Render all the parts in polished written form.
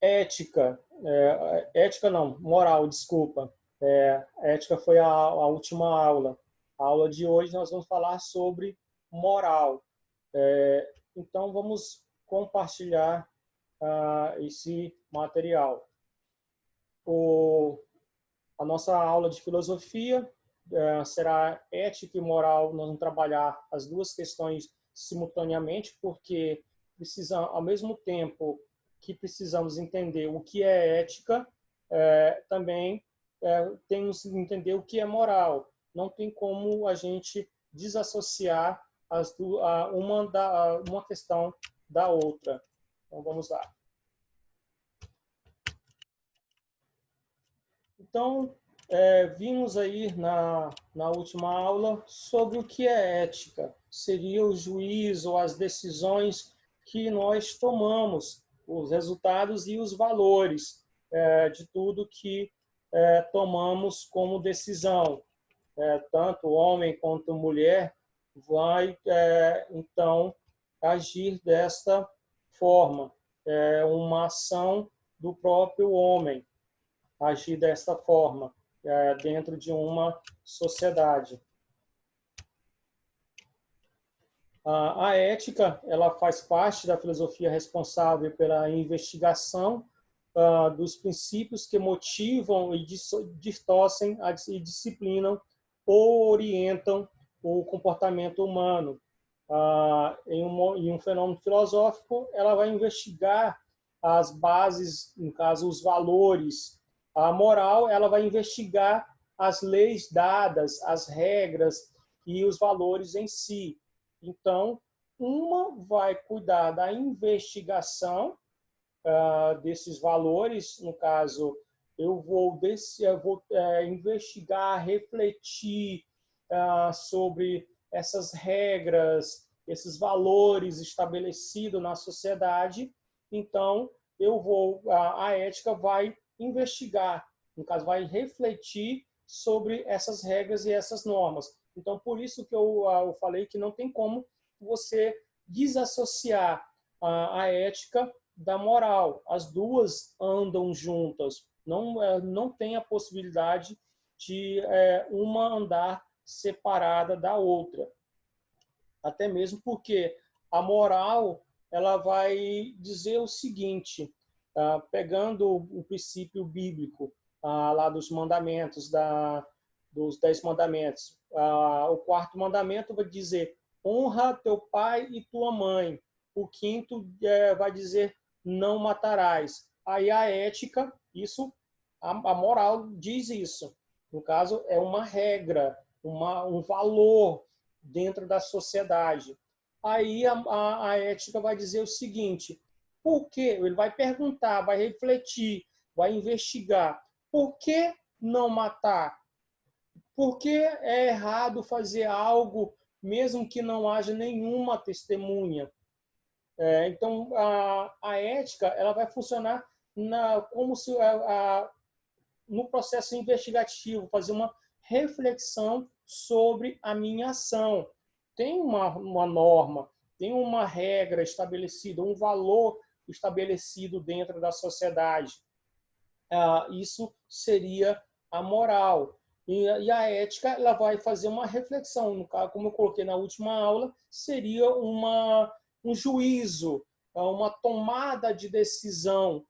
ética, ética não, moral, desculpa. Ética foi a última aula. A aula de hoje nós vamos falar sobre moral. Então vamos compartilhar esse material. A nossa aula de filosofia será ética e moral. Nós vamos trabalhar as duas questões simultaneamente, porque precisamos, ao mesmo tempo que precisamos entender o que é ética, também temos que entender o que é moral. Não tem como a gente desassociar uma questão da outra. Então, vamos lá. Então, vimos aí na última aula sobre o que é ética. Seria o juízo, as decisões que nós tomamos, os resultados e os valores de tudo que tomamos como decisão. Tanto homem quanto mulher vai, então, agir desta forma. É uma ação do próprio homem agir desta forma dentro de uma sociedade. A ética, ela faz parte da filosofia responsável pela investigação dos princípios que motivam e distorcem e disciplinam ou orientam o comportamento humano. Em um fenômeno filosófico, ela vai investigar as bases, no caso, os valores. A moral, ela vai investigar as leis dadas, as regras e os valores em si. Então, uma vai cuidar da investigação desses valores, no caso, eu vou investigar, refletir sobre essas regras, esses valores estabelecidos na sociedade. Então, a ética vai investigar, no caso, vai refletir sobre essas regras e essas normas. Então, por isso que eu falei que não tem como você desassociar a ética da moral. As duas andam juntas. Não tem a possibilidade de uma andar separada da outra. Até mesmo porque a moral ela vai dizer o seguinte, pegando o princípio bíblico lá dos mandamentos, dos 10 mandamentos. O quarto mandamento vai dizer: honra teu pai e tua mãe. O quinto vai dizer: não matarás. Aí a ética, a moral diz isso. No caso, é uma regra, um valor dentro da sociedade. Aí a ética vai dizer o seguinte: por quê? Ele vai perguntar, vai refletir, vai investigar. Por que não matar? Por que é errado fazer algo mesmo que não haja nenhuma testemunha? Então, a ética ela vai funcionar como se no processo investigativo, fazer uma reflexão sobre a minha ação. Tem uma norma, tem uma regra estabelecida, um valor estabelecido dentro da sociedade. Isso seria a moral. E a ética ela vai fazer uma reflexão. No caso, como eu coloquei na última aula, seria um juízo, uma tomada de decisão,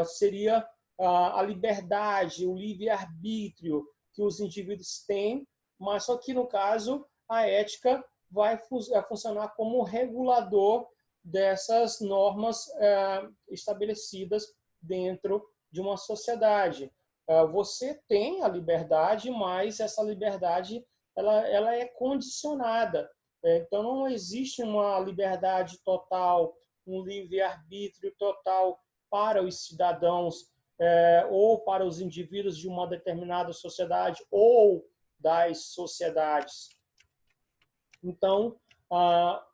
seria a liberdade, o livre-arbítrio que os indivíduos têm, mas só que, no caso, a ética vai funcionar como regulador dessas normas estabelecidas dentro de uma sociedade. Você tem a liberdade, mas essa liberdade ela é condicionada. Então, não existe uma liberdade total, um livre-arbítrio total para os cidadãos ou para os indivíduos de uma determinada sociedade ou das sociedades. Então,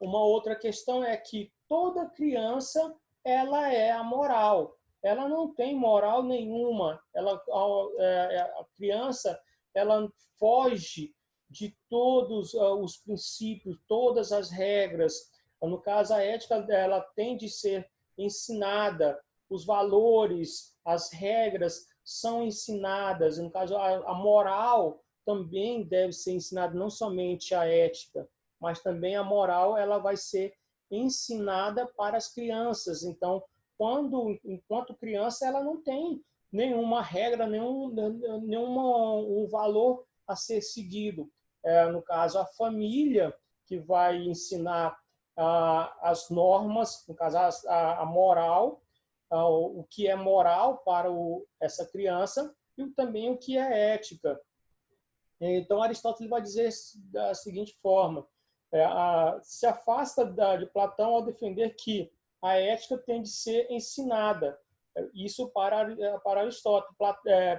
uma outra questão é que toda criança ela é amoral. Ela não tem moral nenhuma. A criança ela foge de todos os princípios, todas as regras. No caso, a ética ela tem de ser ensinada os valores, as regras são ensinadas. No caso, a moral também deve ser ensinada, não somente a ética, mas também a moral, ela vai ser ensinada para as crianças. Então, enquanto criança, ela não tem nenhuma regra, nenhum valor a ser seguido. No caso, a família que vai ensinar as normas, no caso, a moral, o que é moral para essa criança e também o que é ética. Então, Aristóteles vai dizer da seguinte forma: se afasta de Platão ao defender que a ética tem de ser ensinada. Isso para Aristóteles.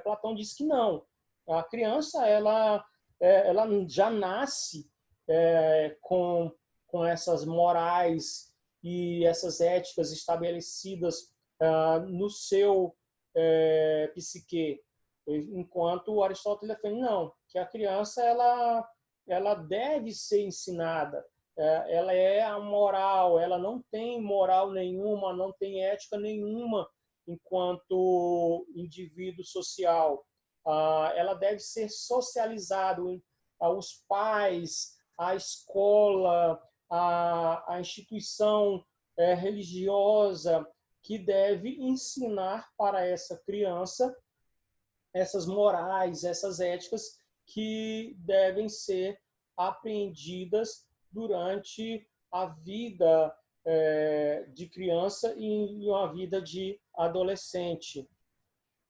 Platão diz que não. A criança ela já nasce com essas morais e essas éticas estabelecidas no seu psique, enquanto Aristóteles defende não, que a criança ela deve ser ensinada, ela é amoral, ela não tem moral nenhuma, não tem ética nenhuma enquanto indivíduo social. Ela deve ser socializada, os pais, a escola, a instituição religiosa que deve ensinar para essa criança essas morais, essas éticas que devem ser aprendidas durante a vida de criança e uma vida de adolescente.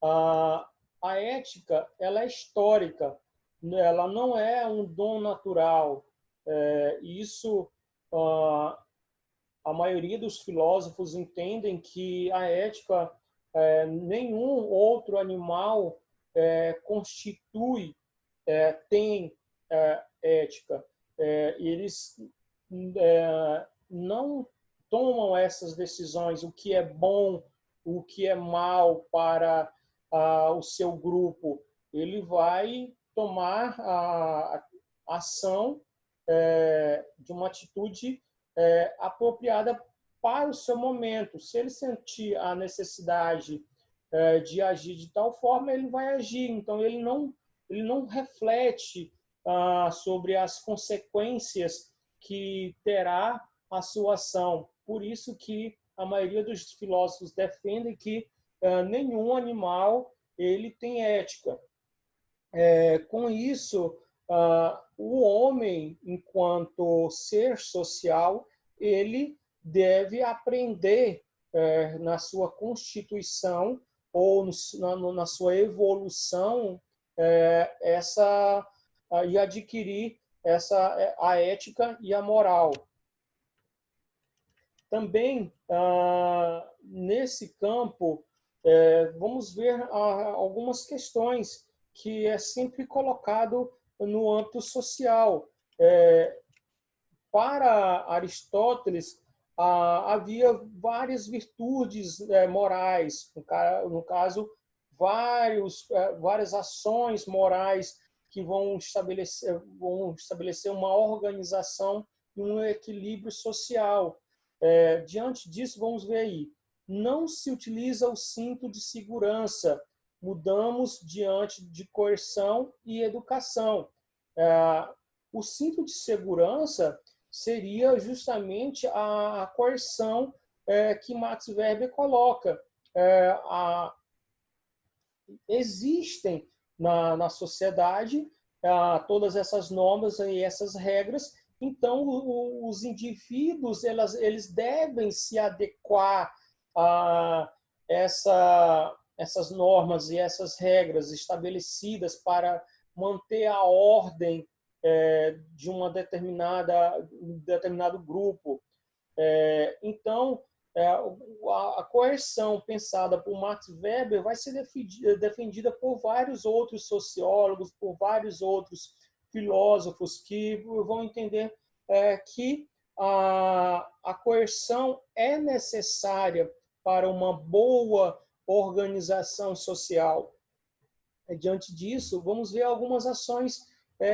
A ética, ela é histórica, ela não é um dom natural. Isso, a maioria dos filósofos entendem que a ética, nenhum outro animal tem ética. Eles não tomam essas decisões, o que é bom, o que é mal para o seu grupo. Ele vai tomar a ação de uma atitude apropriada para o seu momento. Se ele sentir a necessidade de agir de tal forma, ele vai agir. Então, ele não reflete sobre as consequências que terá a sua ação. Por isso que a maioria dos filósofos defendem que nenhum animal ele tem ética. Com isso, o homem, enquanto ser social, ele deve aprender na sua constituição ou na sua evolução e adquirir a ética e a moral. Também, nesse campo, vamos ver algumas questões que é sempre colocado no âmbito social. Para Aristóteles, havia várias virtudes morais, no caso, várias ações morais que vão estabelecer uma organização e um equilíbrio social. Diante disso, vamos ver aí, não se utiliza o cinto de segurança, mudamos diante de coerção e educação. O cinto de segurança seria justamente a coerção que Max Weber coloca. Existem na sociedade todas essas normas e essas regras, então os indivíduos eles devem se adequar a essas normas e essas regras estabelecidas para manter a ordem de um determinado grupo. Então, a coerção pensada por Max Weber vai ser defendida por vários outros sociólogos, por vários outros filósofos que vão entender que a coerção é necessária para uma boa organização social. Diante disso, vamos ver algumas ações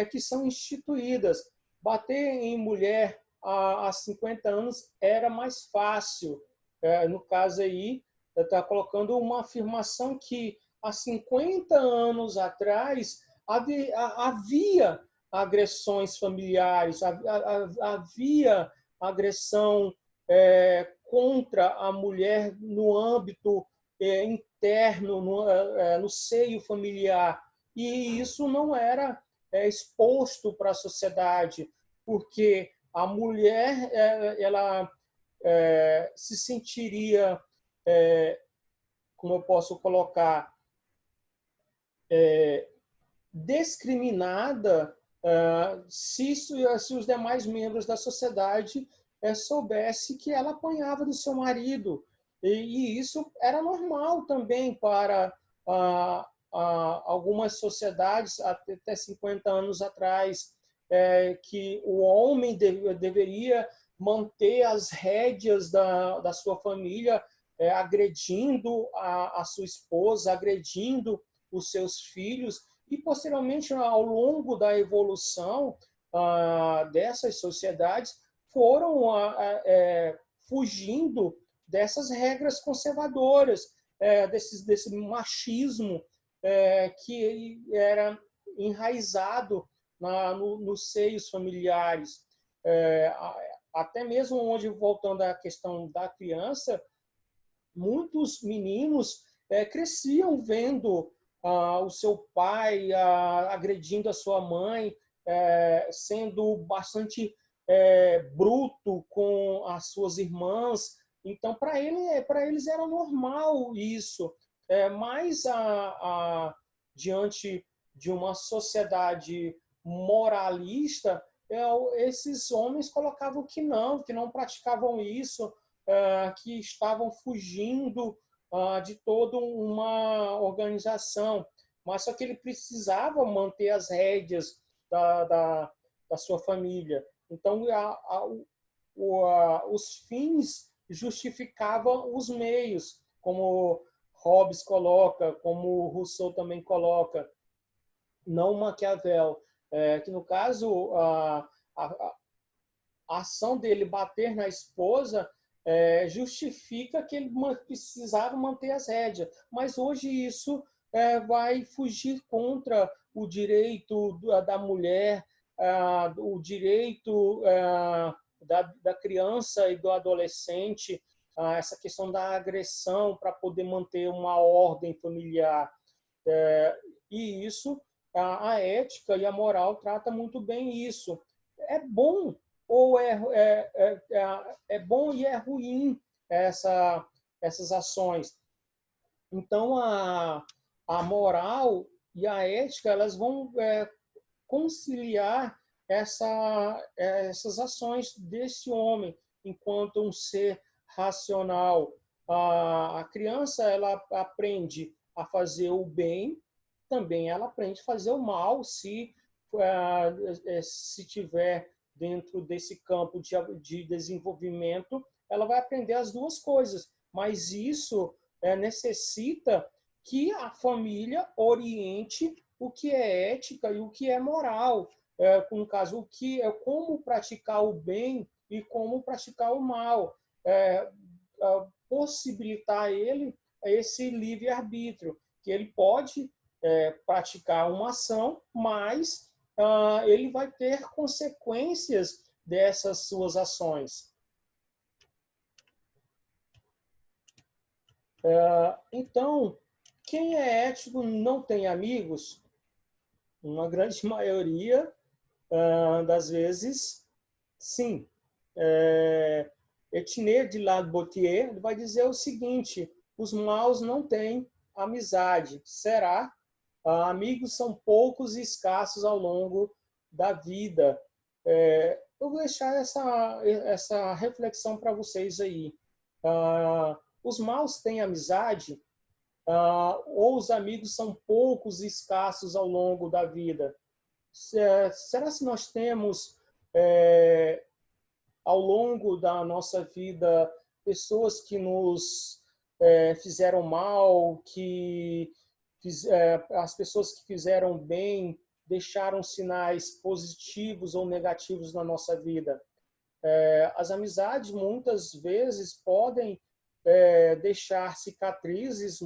que são instituídas. Bater em mulher há 50 anos era mais fácil. No caso aí, está colocando uma afirmação que há 50 anos atrás havia agressões familiares, havia agressão contra a mulher no âmbito interno, no seio familiar. E isso não era exposto para a sociedade, porque a mulher ela se sentiria, como eu posso colocar, discriminada se os demais membros da sociedade soubesse que ela apanhava do seu marido. E isso era normal também para algumas sociedades, até 50 anos atrás, que o homem deveria manter as rédeas da sua família, agredindo a sua esposa, agredindo os seus filhos, e posteriormente, ao longo da evolução dessas sociedades, foram fugindo dessas regras conservadoras, desse machismo que era enraizado nos seios familiares. Até mesmo onde, voltando à questão da criança, muitos meninos cresciam vendo o seu pai agredindo a sua mãe, sendo bastante bruto com as suas irmãs. Então, para eles era normal isso. Mas, diante de uma sociedade moralista, esses homens colocavam que não praticavam isso, que estavam fugindo de toda uma organização. Mas só que ele precisava manter as rédeas da sua família. Então, os fins justificavam os meios, como Hobbes coloca, como Rousseau também coloca, não Maquiavel, que no caso a ação dele bater na esposa justifica que ele precisava manter as rédeas, mas hoje isso vai fugir contra o direito da mulher, o direito da criança e do adolescente, essa questão da agressão para poder manter uma ordem familiar. E isso, a ética e a moral trata muito bem isso. É bom ou é bom e é ruim essas ações? Então, a moral e a ética elas vão conciliar essas ações desse homem enquanto um ser racional. A criança ela aprende a fazer o bem, também ela aprende a fazer o mal se tiver dentro desse campo de desenvolvimento, ela vai aprender as duas coisas. Mas isso necessita que a família oriente o que é ética e o que é moral. No caso, o que é como praticar o bem e como praticar o mal. Possibilitar ele esse livre-arbítrio, que ele pode praticar uma ação, mas ele vai ter consequências dessas suas ações. Então, quem é ético não tem amigos? Uma grande maioria das vezes, sim. Etienne de Ladebotier vai dizer o seguinte: os maus não têm amizade. Será? Amigos são poucos e escassos ao longo da vida. Eu vou deixar essa reflexão para vocês aí. Os maus têm amizade? Ou os amigos são poucos e escassos ao longo da vida? Será que nós temos, ao longo da nossa vida, pessoas que nos fizeram mal, que as pessoas que fizeram bem deixaram sinais positivos ou negativos na nossa vida? As amizades muitas vezes podem deixar cicatrizes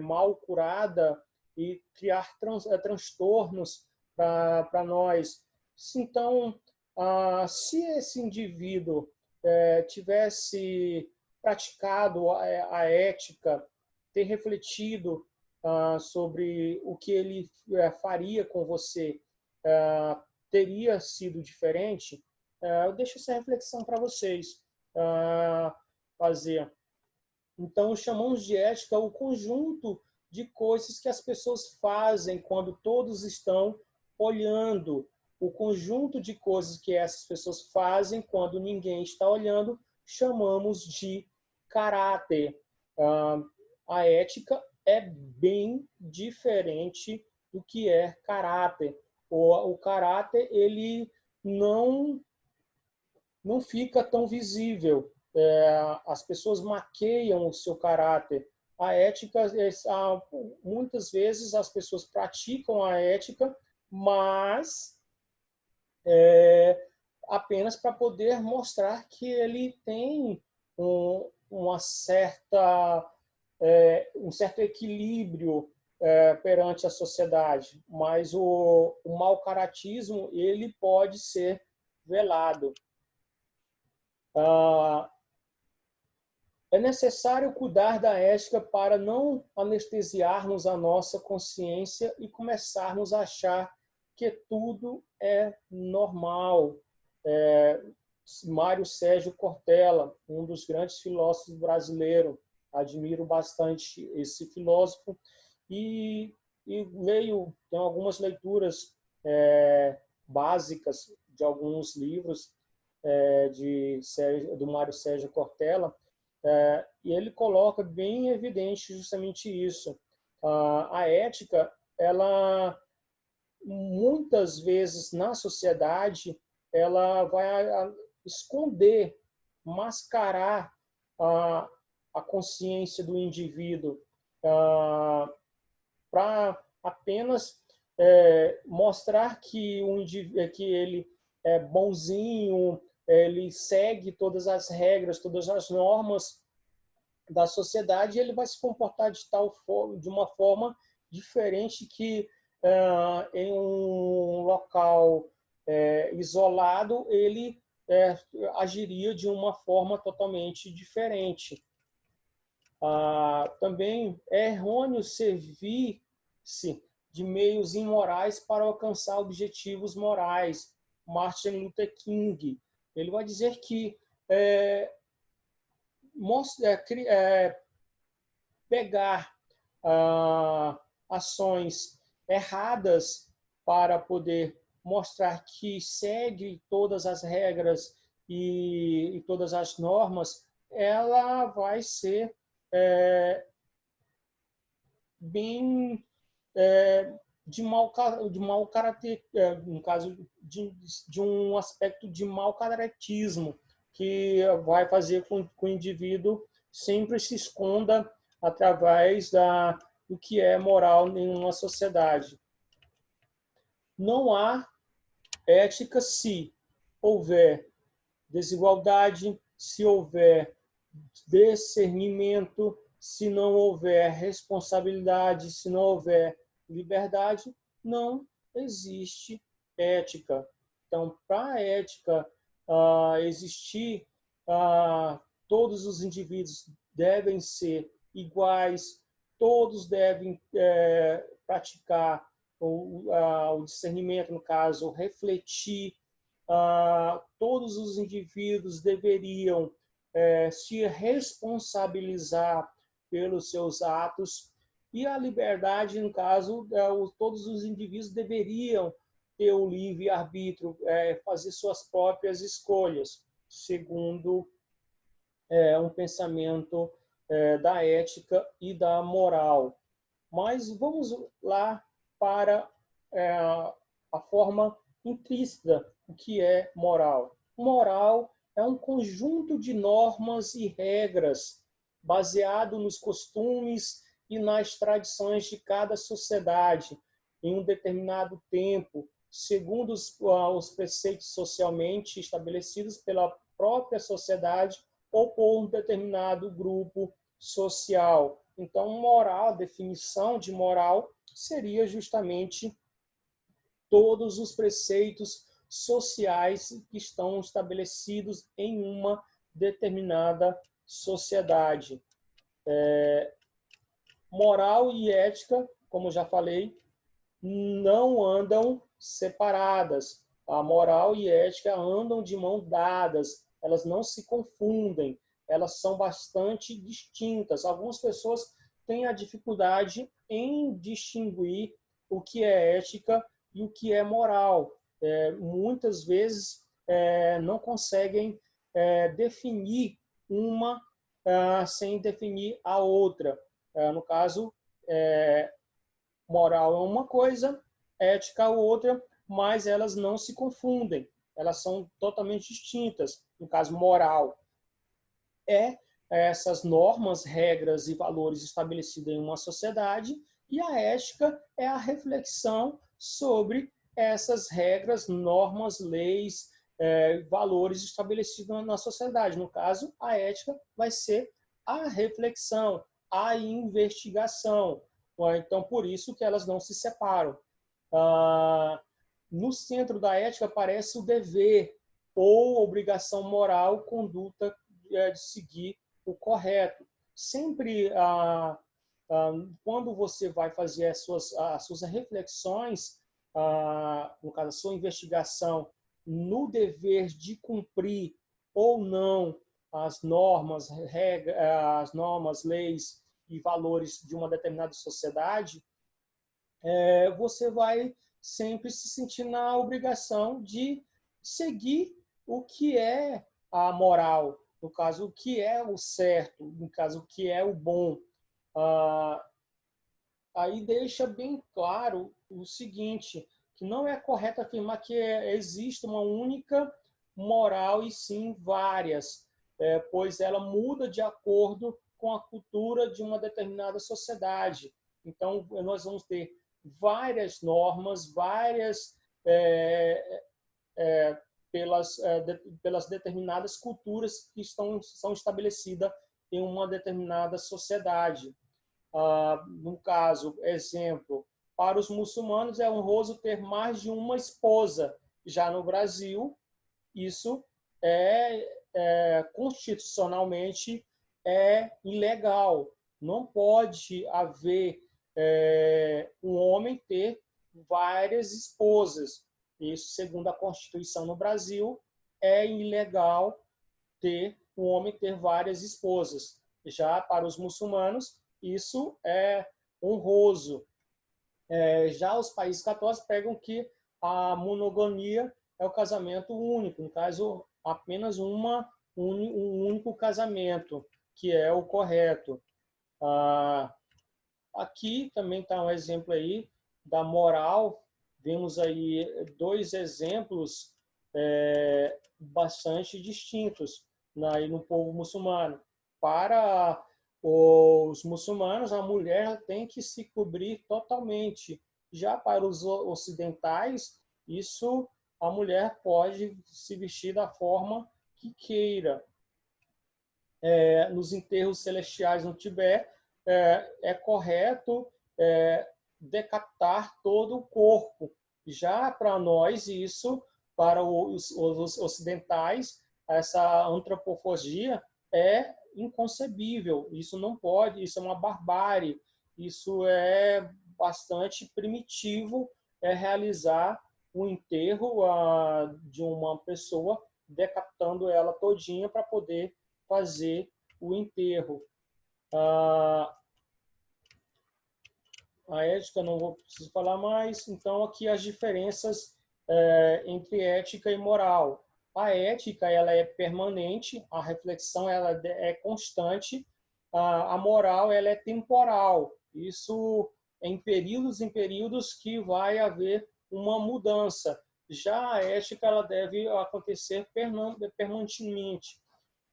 mal curada e criar transtornos para nós. Então, se esse indivíduo tivesse praticado a ética, ter refletido sobre o que ele faria com você, teria sido diferente. Eu deixo essa reflexão para vocês fazer. Então, chamamos de ética o conjunto de coisas que as pessoas fazem quando todos estão olhando. O conjunto de coisas que essas pessoas fazem quando ninguém está olhando, chamamos de caráter. A ética é bem diferente do que é caráter. O caráter, ele não fica tão visível. As pessoas maqueiam o seu caráter. A ética, muitas vezes as pessoas praticam a ética, mas apenas para poder mostrar que ele tem um certo equilíbrio perante a sociedade. Mas o mau caratismo, ele pode ser velado. É necessário cuidar da ética para não anestesiarmos a nossa consciência e começarmos a achar que tudo é normal. Mário Sérgio Cortella, um dos grandes filósofos brasileiros, admiro bastante esse filósofo e tenho algumas leituras básicas de alguns livros do Mário Sérgio Cortella, e ele coloca bem evidente justamente isso. A ética, ela muitas vezes na sociedade, ela vai esconder, mascarar a consciência do indivíduo para apenas mostrar que ele é bonzinho, ele segue todas as regras, todas as normas da sociedade, e ele vai se comportar de uma forma diferente que em um local isolado ele agiria de uma forma totalmente diferente. Também é errôneo servir-se de meios imorais para alcançar objetivos morais. Martin Luther King, ele vai dizer que pegar ações erradas para poder mostrar que segue todas as regras e todas as normas, ela vai ser bem de mau caráter, no caso de um aspecto de mau caratismo, que vai fazer com que o indivíduo sempre se esconda através do que é moral em uma sociedade. Não há ética se houver desigualdade, se houver discernimento, se não houver responsabilidade, se não houver liberdade, não existe ética. Então, para a ética existir, todos os indivíduos devem ser iguais, todos devem praticar o discernimento, no caso, refletir. Todos os indivíduos deveriam se responsabilizar pelos seus atos, e a liberdade, no caso, todos os indivíduos deveriam ter o livre-arbítrio, fazer suas próprias escolhas, segundo um pensamento da ética e da moral. Mas vamos lá para a forma intrínseca, o que é moral. Moral é um conjunto de normas e regras baseado nos costumes e nas tradições de cada sociedade em um determinado tempo, segundo os preceitos socialmente estabelecidos pela própria sociedade ou por um determinado grupo social. Então, moral, a definição de moral seria justamente todos os preceitos sociais que estão estabelecidos em uma determinada sociedade. Moral e ética, como já falei, não andam separadas. A moral e a ética andam de mão dadas, elas não se confundem, elas são bastante distintas. Algumas pessoas têm a dificuldade em distinguir o que é ética e o que é moral. Muitas vezes não conseguem definir uma sem definir a outra. No caso, moral é uma coisa, ética é outra, mas elas não se confundem. Elas são totalmente distintas. No caso, moral é essas normas, regras e valores estabelecidos em uma sociedade, e a ética é a reflexão sobre essas regras, normas, leis, valores estabelecidos na sociedade. No caso, a ética vai ser a reflexão, a investigação. Então, por isso que elas não se separam. No centro da ética aparece o dever ou obrigação moral, conduta de seguir o correto. Sempre, quando você vai fazer as suas reflexões, no caso, a sua investigação, no dever de cumprir ou não as normas, as normas, leis e valores de uma determinada sociedade, você vai sempre se sentir na obrigação de seguir o que é a moral, no caso, o que é o certo, no caso, o que é o bom. Aí deixa bem claro o seguinte, que não é correto afirmar que existe uma única moral e sim várias, pois ela muda de acordo com a cultura de uma determinada sociedade. Então, nós vamos ter várias normas, várias pelas determinadas culturas que são estabelecidas em uma determinada sociedade. No caso, exemplo, para os muçulmanos é honroso ter mais de uma esposa. Já no Brasil, isso constitucionalmente ilegal. Não pode haver um homem ter várias esposas. Isso, segundo a Constituição no Brasil, é ilegal ter um homem ter várias esposas. Já para os muçulmanos, isso é honroso. Já os países católicos pregam que a monogamia é o casamento único, no caso, apenas um único casamento, que é o correto. Aqui também está um exemplo aí da moral. Vemos aí dois exemplos bastante distintos no povo muçulmano. Para os muçulmanos, a mulher tem que se cobrir totalmente. Já para os ocidentais, isso a mulher pode se vestir da forma que queira. Nos enterros celestiais no Tibete, é correto decapitar todo o corpo. Já para nós, isso, para os ocidentais, essa antropofagia é inconcebível. Isso não pode, isso é uma barbárie. Isso é bastante primitivo, realizar o enterro de uma pessoa, decapitando ela todinha para poder fazer o enterro. A ética, não vou precisar falar mais. Então, aqui as diferenças entre ética e moral. A ética, ela é permanente, a reflexão ela é constante, a moral ela é temporal. Isso em períodos que vai haver uma mudança. Já a ética ela deve acontecer permanentemente.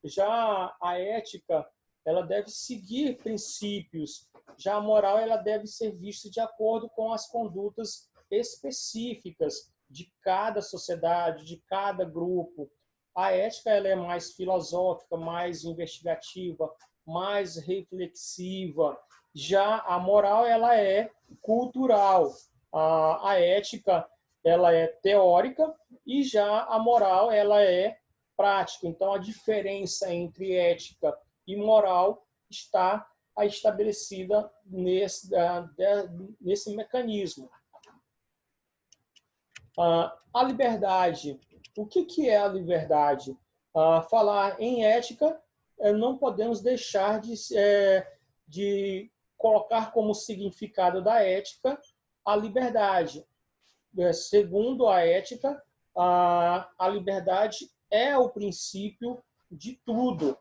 Já a ética ela deve seguir princípios. Já a moral ela deve ser vista de acordo com as condutas específicas de cada sociedade, de cada grupo. A ética ela é mais filosófica, mais investigativa, mais reflexiva. Já a moral ela é cultural. A ética ela é teórica e já a moral ela é prática. Então a diferença entre ética e moral está estabelecida nesse mecanismo. A liberdade. O que é a liberdade? Falar em ética, não podemos deixar de colocar como significado da ética a liberdade. Segundo a ética, a liberdade é o princípio de tudo.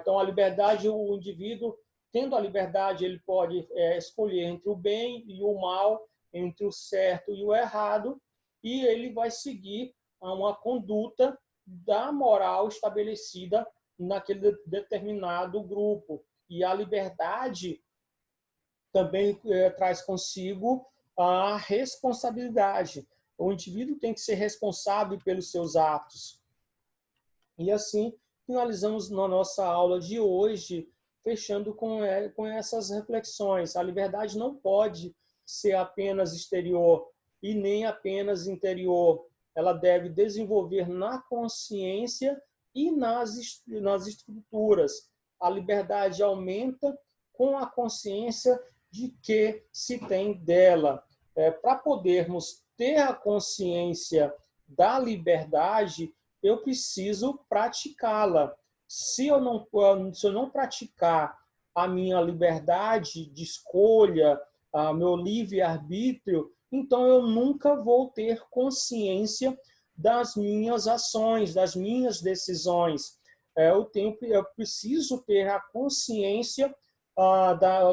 Então, a liberdade, o indivíduo, tendo a liberdade, ele pode escolher entre o bem e o mal, entre o certo e o errado, e ele vai seguir uma conduta da moral estabelecida naquele determinado grupo. E a liberdade também traz consigo a responsabilidade. O indivíduo tem que ser responsável pelos seus atos. E assim, finalizamos na nossa aula de hoje, fechando com essas reflexões. A liberdade não pode ser apenas exterior e nem apenas interior. Ela deve desenvolver na consciência e nas estruturas. A liberdade aumenta com a consciência de que se tem dela. Para podermos ter a consciência da liberdade, eu preciso praticá-la. Se eu não praticar a minha liberdade de escolha, meu livre-arbítrio, então eu nunca vou ter consciência das minhas ações, das minhas decisões. Eu preciso ter a consciência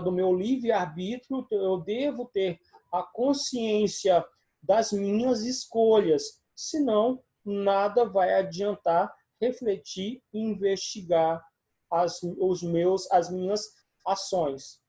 do meu livre-arbítrio, eu devo ter a consciência das minhas escolhas, senão nada vai adiantar refletir e investigar as minhas ações.